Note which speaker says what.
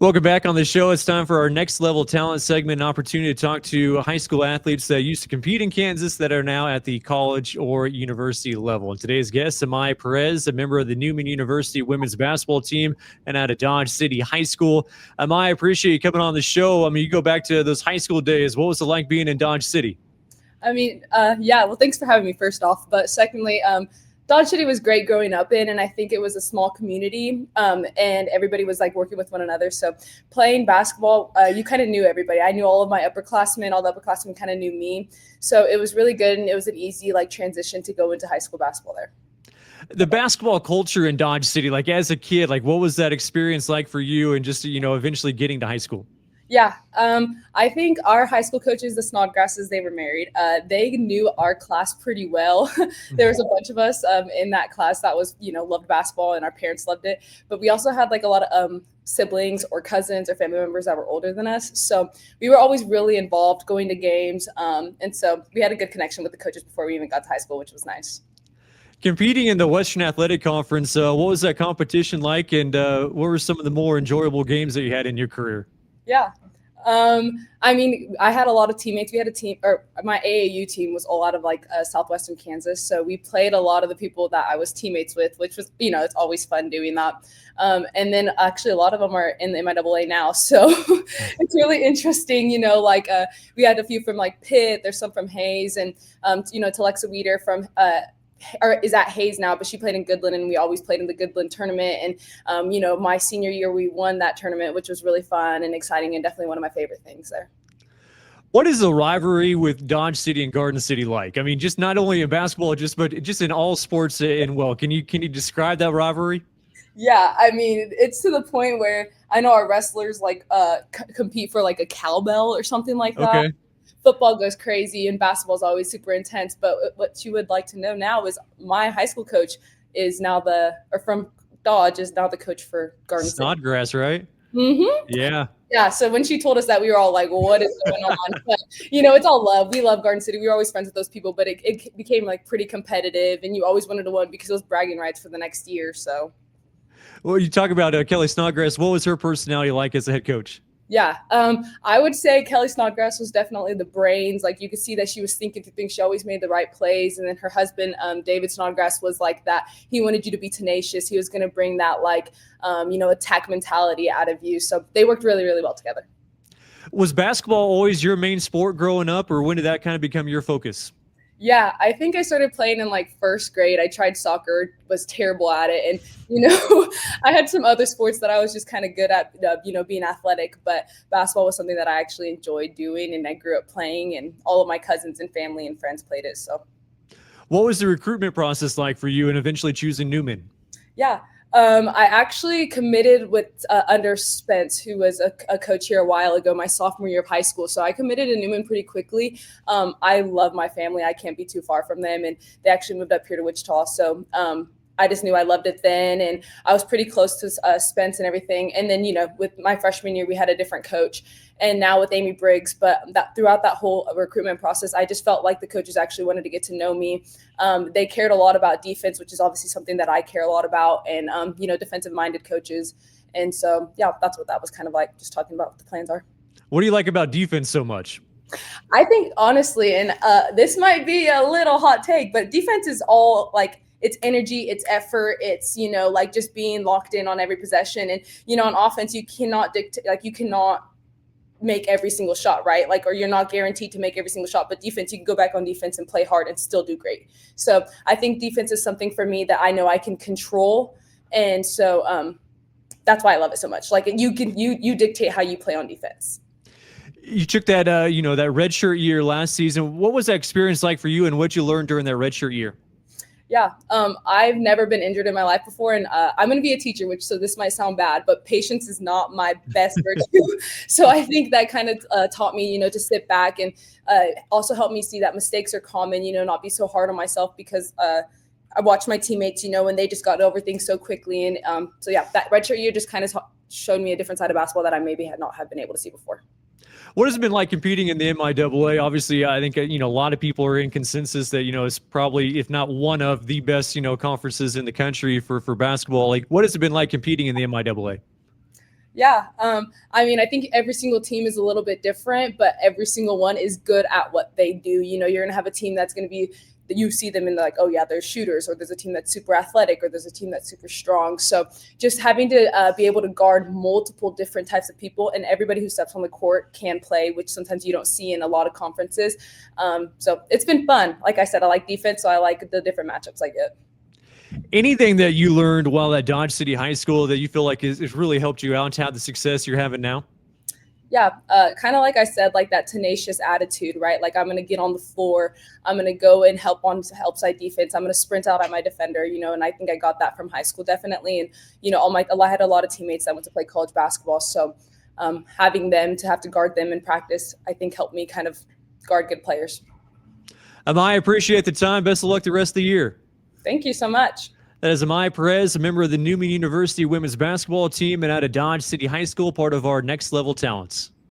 Speaker 1: Welcome back on the show. It's time for our next level talent segment, an opportunity to talk to high school athletes that used to compete in Kansas that are now at the college or university level. And today's guest, Amaya Perez, a member of the Newman University women's basketball team and out of Dodge City High School. Amaya, I appreciate you coming on the show. I mean, you go back to those high school days. What was it like being in Dodge City?
Speaker 2: Well, thanks for having me first off. But secondly, Dodge City was great growing up in, and I think it was a small community, and everybody was like working with one another. So playing basketball, you kind of knew everybody. I knew all of my upperclassmen, all the upperclassmen kind of knew me. So it was really good, and it was an easy like transition to go into high school basketball there.
Speaker 1: The basketball culture in Dodge City, like as a kid, like what was that experience like for you and just, eventually getting to high school?
Speaker 2: Yeah, I think our high school coaches, the Snodgrasses, they were married. They knew our class pretty well. There was a bunch of us in that class that was, loved basketball, and our parents loved it. But we also had like a lot of siblings or cousins or family members that were older than us. So we were always really involved, going to games. And so we had a good connection with the coaches before we even got to high school, which was nice.
Speaker 1: Competing in the Western Athletic Conference, what was that competition like, and what were some of the more enjoyable games that you had in your career?
Speaker 2: Yeah. I had a lot of teammates. We had a team, or my AAU team was all out of like Southwestern Kansas. So we played a lot of the people that I was teammates with, which was, it's always fun doing that. And then actually a lot of them are in the MIAA now. So it's really interesting, we had a few from like Pitt, there's some from Hayes, and, Telexa Weeder from or is at Hayes now, but she played in Goodland, and we always played in the Goodland tournament. And, my senior year, we won that tournament, which was really fun and exciting and definitely one of my favorite things there.
Speaker 1: What is the rivalry with Dodge City and Garden City like? I mean, just not only in basketball, but just in all sports. And can you describe that rivalry?
Speaker 2: Yeah, I mean, it's to the point where I know our wrestlers like compete for like a cowbell or something like that.
Speaker 1: Okay.
Speaker 2: Football goes crazy and basketball is always super intense. But what you would like to know now is my high school coach is now from Dodge is now the coach for Garden City.
Speaker 1: Snodgrass, right?
Speaker 2: Mm-hmm.
Speaker 1: Yeah.
Speaker 2: Yeah. So when she told us that, we were all like, well, what is going on? But, it's all love. We love Garden City. We were always friends with those people, but it became like pretty competitive, and you always wanted to win because it was bragging rights for the next year. So.
Speaker 1: Well, you talk about Kelly Snodgrass. What was her personality like as a head coach?
Speaker 2: Yeah, I would say Kelly Snodgrass was definitely the brains. Like, you could see that she was thinking through things. She always made the right plays. And then her husband, David Snodgrass, was like that. He wanted you to be tenacious. He was going to bring that, like, attack mentality out of you. So they worked really, really well together.
Speaker 1: Was basketball always your main sport growing up, or when did that kind of become your focus?
Speaker 2: Yeah, I think I started playing in like first grade. I tried soccer, was terrible at it. And, I had some other sports that I was just kind of good at, being athletic. But basketball was something that I actually enjoyed doing, and I grew up playing, and all of my cousins and family and friends played it. So
Speaker 1: what was the recruitment process like for you and eventually choosing Newman?
Speaker 2: Yeah. I actually committed with under Spence, who was a coach here a while ago, my sophomore year of high school. So I committed to Newman pretty quickly. I love my family. I can't be too far from them. And they actually moved up here to Wichita. So I just knew I loved it then. And I was pretty close to Spence and everything. And then, with my freshman year, we had a different coach. And now with Amy Briggs, but throughout that whole recruitment process, I just felt like the coaches actually wanted to get to know me. They cared a lot about defense, which is obviously something that I care a lot about, and, defensive-minded coaches. And so, yeah, that's what that was kind of like, just talking about what the plans are.
Speaker 1: What do you like about defense so much?
Speaker 2: I think, honestly, and this might be a little hot take, but defense is all, like, it's energy, it's effort, it's, like just being locked in on every possession. And, on offense, you cannot dictate, like, you cannot make every single shot, right? Like, or you're not guaranteed to make every single shot, but defense, you can go back on defense and play hard and still do great. So I think defense is something for me that I know I can control. And so that's why I love it so much. Like, you dictate how you play on defense.
Speaker 1: You took that, that redshirt year last season. What was that experience like for you, and what you learned during that redshirt year?
Speaker 2: Yeah, I've never been injured in my life before, and I'm going to be a teacher, so this might sound bad, but patience is not my best virtue. So I think that kind of taught me, to sit back, and also helped me see that mistakes are common, not be so hard on myself, because I watched my teammates, when they just got over things so quickly. And so, yeah, that redshirt year just kind of showed me a different side of basketball that I maybe had not have been able to see before.
Speaker 1: What has it been like competing in the MIAA? Obviously, I think, a lot of people are in consensus that, it's probably, if not one of the best, conferences in the country for basketball. Like, what has it been like competing in the MIAA?
Speaker 2: Yeah. I mean, I think every single team is a little bit different, but every single one is good at what they do. You know, you're going to have a team that's going to be, you see them in like, oh yeah, there's shooters, or there's a team that's super athletic, or there's a team that's super strong. So just having to be able to guard multiple different types of people, and everybody who steps on the court can play, which sometimes you don't see in a lot of conferences. So it's been fun. Like I said, I like defense, so I like the different matchups I get.
Speaker 1: Anything that you learned while at Dodge City High School that you feel like is really helped you out to have the success you're having now?
Speaker 2: Yeah, kind of like I said, like that tenacious attitude, right? Like I'm going to get on the floor. I'm going to go and help side defense. I'm going to sprint out at my defender, you know, and I think I got that from high school definitely. And, you know, I had a lot of teammates that went to play college basketball. So having them to have to guard them in practice, I think helped me kind of guard good players.
Speaker 1: I appreciate the time. Best of luck the rest of the year.
Speaker 2: Thank you so much.
Speaker 1: That is Amaya Perez, a member of the Newman University women's basketball team and out of Dodge City High School, part of our Next Level Talents.